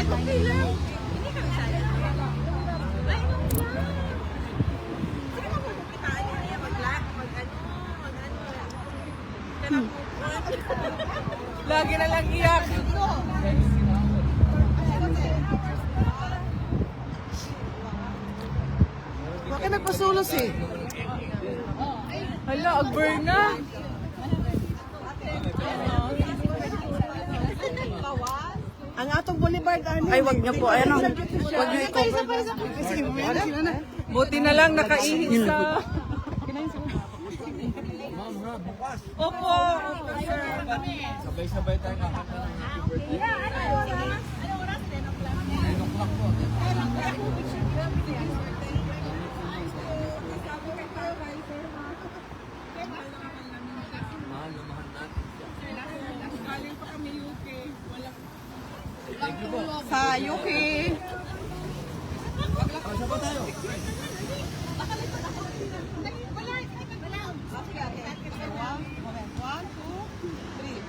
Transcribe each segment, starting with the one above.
okay lang. Hindi kami sayang. Ay, sige mo, magkitaan niya. Lagi na lang iyak. Bakit nagpasulos eh? Hala, agburn na. Ang atong boulevard, ano? Ay, wag niyo po. Ayan o. Wag niyo i-cover. Buti na lang nakaihis sa... Opo. Sabay-sabay tayo kakanta ng happy birthday. Mahal na mahal natin siya. Sa UK. Saan ba tayo?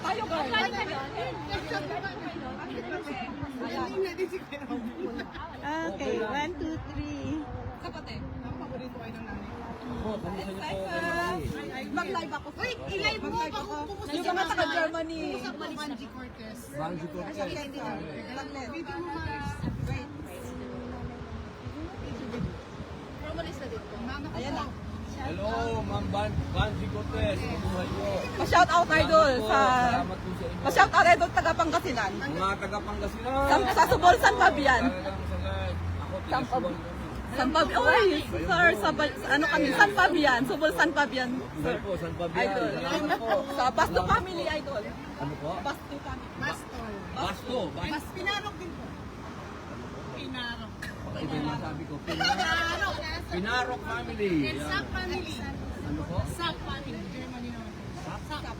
Tayo ba? Okay, 1, 2, 3. Mag-live ako. Uy, i-live mo pa kung kumusta yung mga taga-Germany. Banji Cortez. Ayan na. Hello, Ma'am Banji Cortez. Mabuhay po. Pa-shout out idol sa... Salamat po sa inyo. Pa-shout out idol taga Pangasinan. Mga taga-Pangasinan. Sa Subol, San Fabian. Talagang sa live. Ako, San tigas Fabian. San Fabian. Oy, sir, ano kami? San Fabian. Subol, San Fabian. Sir po, San Fabian. Idol. Salamat po. Sa Basto Family Idol. Ano po? Basto Family. Basto. Mas Pinarok din po. Pinarok. Iba yung sabi ko. Pinarok family. Yan. Family. Ano po? Sap Family. Germany naman. Sap.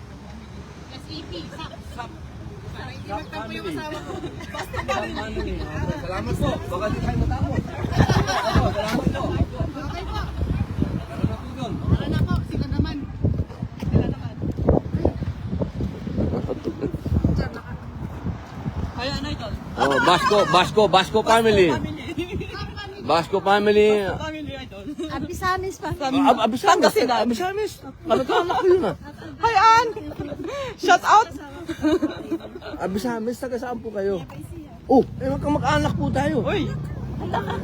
SAP. Sap. Sap. Para hindi Sap magtampo yung family. asawa ko. Basta Sap family. Okay, salamat po. Baka di tayo matapos. Opo, salamat po. Okay po. Tara na po doon. Wala na po. Sila naman. Sila naman. Kaya na ito. Oh, Basco family. Basco family. Family Idol. Abisamis pa. Abisamis. Kamag-anak ko yun ah. Hi, Ann! Shout out! Abisamis, taga saan po kayo? Oh, magkamag-anak po tayo. Uy!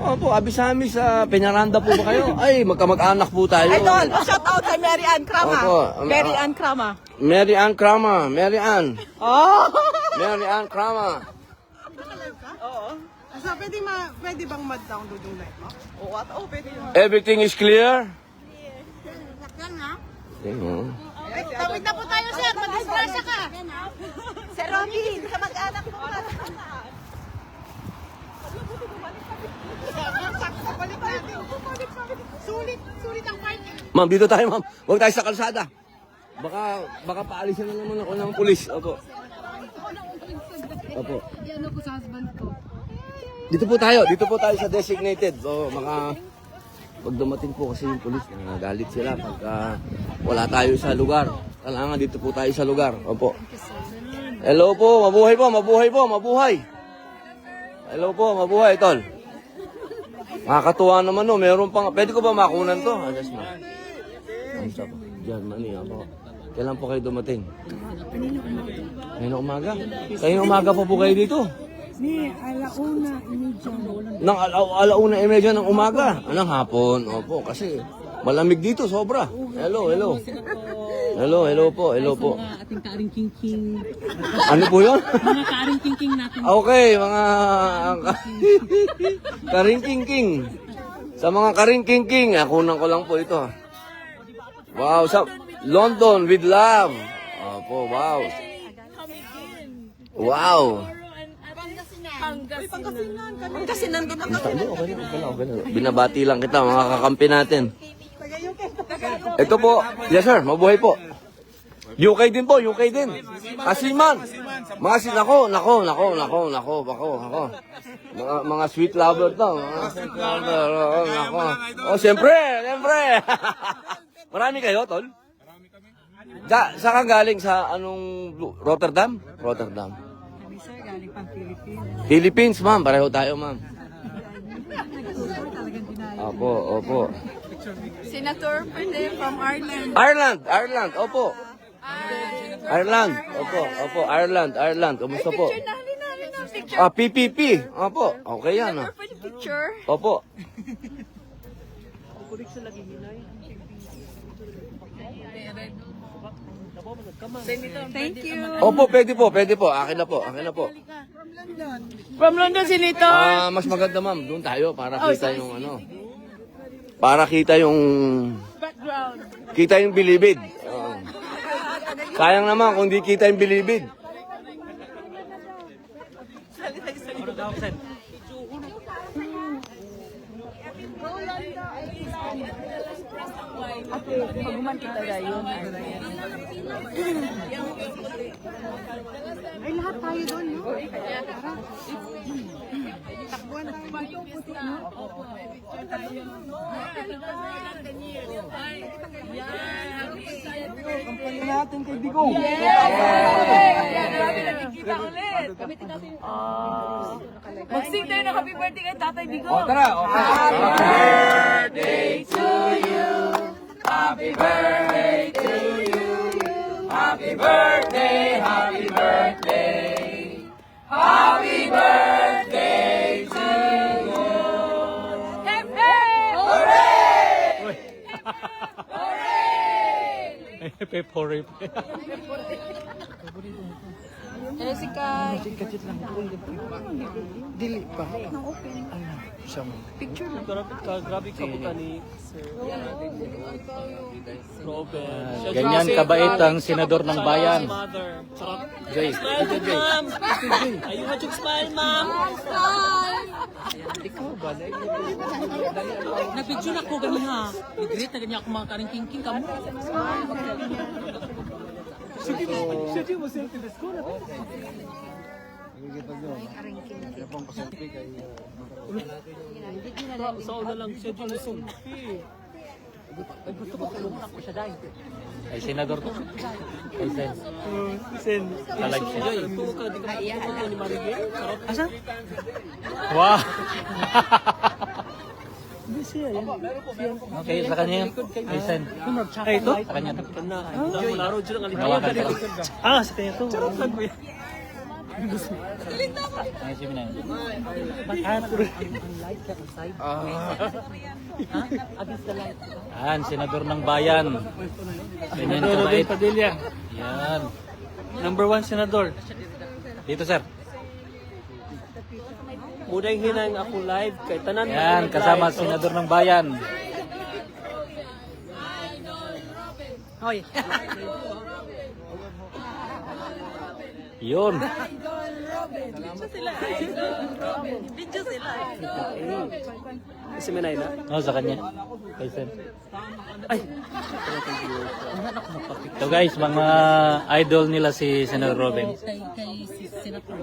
Opo, Abisamis, Peñaranda po ba kayo? Ay, magkamag-anak po tayo. Idol! Shout out kay Mary Ann Krama. Opo. Mary Ann Krama. Mary Ann Krama. Mary Ann. Oh! Mary Ann Krama. Oo. So, pwede bang mag-download yung live mo? Oo, at oo, pwede yun. Everything is clear? Yan ha? Tingnan. Tawid na po tayo, sir. Mag-disgrasya ka. Sir Rocky, sa mag-anak mo ka. Balik natin. Sulit ang party. Ma'am, dito tayo, ma'am. Huwag tayo sa kalsada. Baka paalisin na naman ako ng pulis. Opo. Opo. Yan ako sa husband ko. Dito po tayo sa designated. So, pag dumating po kasi yung pulis, nagalit sila pagka wala tayo sa lugar. Kailangan dito po tayo sa lugar. Opo. Hello po, mabuhay po, mabuhay po, mabuhay. Hello po, mabuhay, tol. Nakakatuwa naman no, meron pang, pwede ko ba makunan to? Yes, ma'am. Kamusta po? Germany, ako. Kailan po kayo dumating? Kanina umaga. Kanina umaga pa po kayo dito? Ni, alauna, imedya. Nang alauna imedya ng umaga. Anong hapon? Opo, kasi malamig dito, sobra. Hello, hello. Hello po, hello po. Mga ating karing-king-king. Ano po yun? Mga karing-king-king natin. Okay, mga karing-king-king. Sa mga karing-king-king, kunan ko lang po ito. Wow, sa London with love. Opo, wow. Wow. Pangasinan din ako. Okay na. Binabati lang kita, mga kakampi natin. Ito po. Yes sir, mabuhay po. UK din po, UK din. Asiman. Nako. Mga sweet lover to. Mga sweet lover. Nako. Oh, siyempre. Marami kayo, tol? Saan ka galing? Sa anong Rotterdam? sir, galing pang Philippines. Philippines, ma'am. Pareho tayo, ma'am. Talagang dinaya. Opo, opo. Senator Pwede from Ireland. Ireland, opo. Ireland, opo, opo. Ireland. Kumusta po? Picture. Ah, PPP. Opo, okay yan. Ah. For the picture. Opo. Thank you. Opo, pwede po. Akin na po. From London, Senator. Ah, mas maganda, ma'am. Doon tayo para kita yung ano. Para kita yung Background. kita yung bilibid. Oo. Sayang naman kung di kita yung bilibid. Ay, lahat tayo doon, no? Takbuhan tayo dito, no? Mag-sing tayo na happy birthday kay Tatay Bigo. Hello si Kai. Grabe ka po ni Sir Robin. Ganyan kabait ang senador ng bayan. Mother. Charot. Joy. Smile, ma'am. Ayun nga yung smile, ma'am. Nag-video na ko gani ha. Nag-greet na ganyan ako mga karing king kamo. Sa una lang siya dyan na sulpi. Ay, senador ko. Ay, sen. Sen. Talag siya. Joy, tuwa ka. Di ka matutuwa ni Marigel. Charot. Wow! Okay, sa kanya yan. Ay, sen. Ay, ito? Sa kanya. Kana. Joy. Malaro dyan ang Hawakan ka lang. Ah, sa kanya ito. Charot lang ko yan. Ay, si Minay. Yan, senador ng bayan. Ganyan kabait. Padilla. Yan. Number 1 senador. Dito, sir. Muna yung hinang ako live kay tanan. Yan, kasama senador ng bayan. Hoy. Yun. Video sila. Si Minay na. Oh, sa kanya. Kay sen. Ay. So guys, mga idol nila si Senador Robin. Kay si Senator.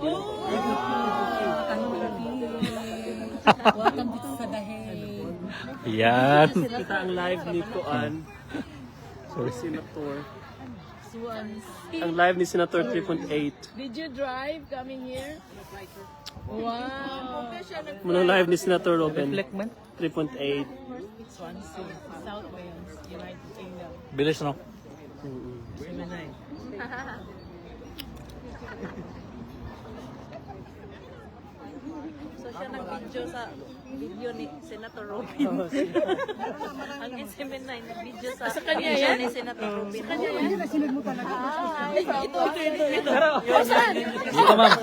Welcome dito sa Dahel. Yan. Kita ang live ni Kuan. Senator. Ang live ni Senator 3.8. Did you drive coming here? Wow. Muna live ni Senator Robin. 3.8. South Wales, United Kingdom. Bilis, no? So siya nag-video sa video ni Senator Robin. Ang SM9 nag-video sa video ni Senator Robin. Sa kanya yan? Ito. Dito, ma'am.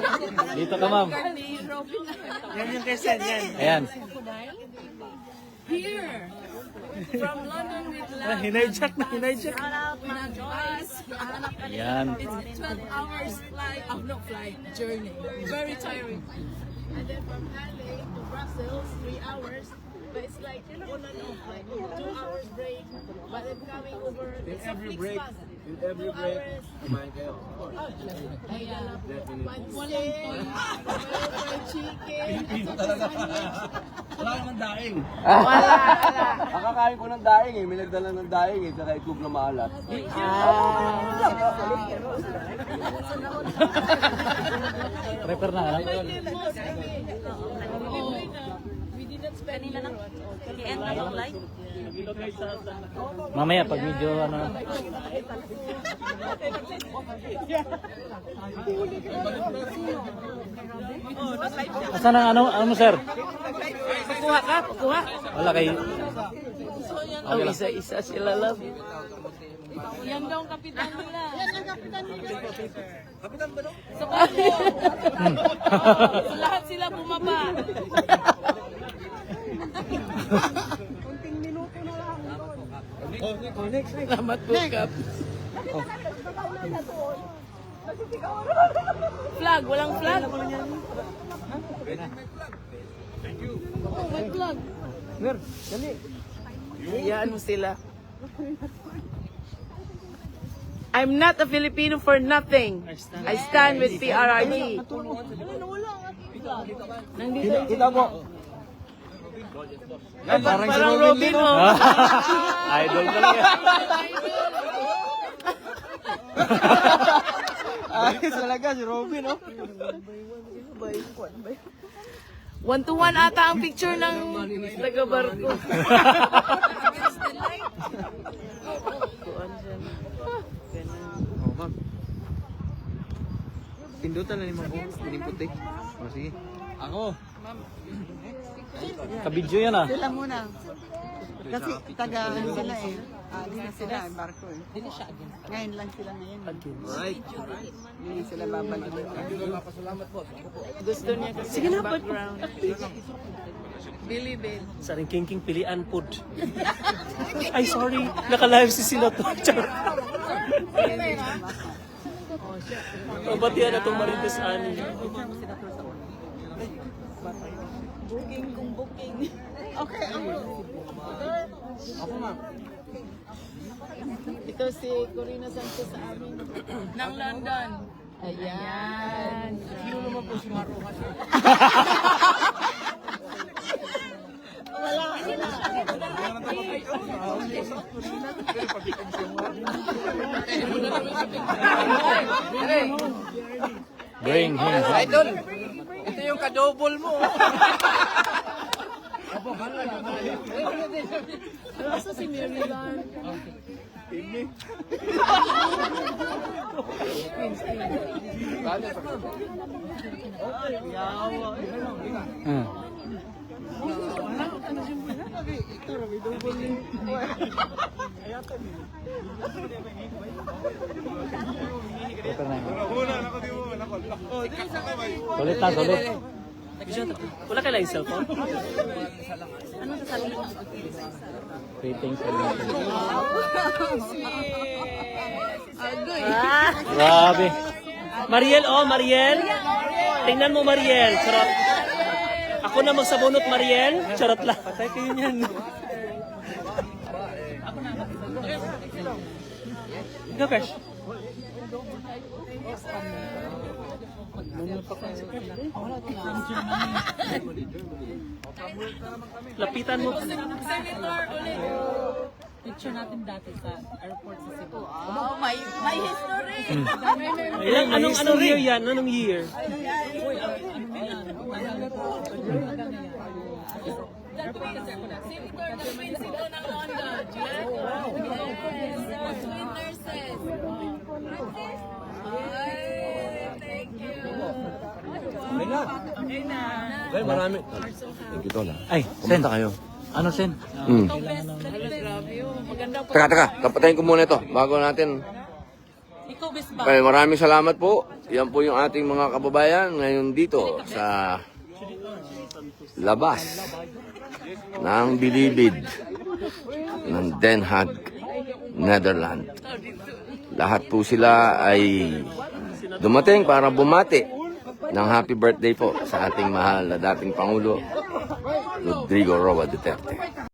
Dito ka, ma'am. Ni Robin. Yan yung kay Sen, yan. Ayan. Here. From London with love. Hinayjack na, hinayjack. Shout out mga Joyce. Yan. It's 12 hours flight. Flight journey. Very tiring. And then from Calais to Brussels, 3 hours. But it's like on and off, like 2 hours break. But then coming over, it's a Flixbus. In every break, kumain kayo. Walang fried chicken. Wala naman daing. Nakakain ko ng daing eh. May nagdala ng daing eh. Saka itlog na maalat. Prepare na, ano? We didn't spend Kanina lang. Kaya end na live. Mamaya, pag medyo, ano, asan ang ano, sir? Kuha ka, kuha. Wala kayo. Ang isa-isa sila love. Yan daw ang kapitan nila. Yan ang kapitan nila. Sa so, lahat sila bumaba. Salamat po, Kap. Flag, walang flag. Oh, may flag. Iyaan mo sila. I'm not a Filipino for nothing. I stand with PRRD. Kita po. Parang Robin mo. Idol talaga. Ayos talaga si Robin, no? 1-to-1 ata ang picture ng taga-barko. Oh, ma'am. Pindutan na ni Ma'am. Hindi puti. Oh, sige. Ako. Kabidyo yan ah. Sila muna. Kasi taga sila eh. Alis na sila ang barko eh. Ngayon lang sila ngayon. Right. Hindi sila babalik. Gusto niya kasi yung background. Billy. Sa ring king pilian pod. Ay, sorry. Naka-live si Senator. O, ba't yan itong Marites Ani? Booking kung booking. Okay. Ako ma'am. Ito si Corina Sanchez sa amin. Ng London. Ayan. Sino naman po si Maruha? Bring him. Idol, ito yung kadouble mo. Asa si Maryland? Hmm. Prepare na. Sulit na, sulit. Wala ka lang yung cellphone? Greetings. and- Agoy. Grabe. Mariel, oh, Mariel. Tingnan mo, Mariel. Charot. Ako na magsabunot, Mariel. Charot lang. Patay kayo niyan. Ikaw, Pesh. Lapitan mo. Senator ulit. Picture natin dati sa airport sa Cebu. Oh, may history. Anong year yan? Anong year? Senator na Principal ng London. Yes. Twin nurses. Ay, thank you. Okay na. Well, marami. Thank you, Tola. Ay, Sen. Kayo. Ano, Sen? Grabe yun. Maganda po. Teka. Tapatayin ko muna ito bago natin. Ikaw, best ba? Okay, maraming salamat po. Yan po yung ating mga kababayan ngayon dito sa labas ng Bilibid ng Den Haag, Netherlands. Lahat po sila ay dumating para bumati ng happy birthday po sa ating mahal na dating Pangulo, Rodrigo Roa Duterte.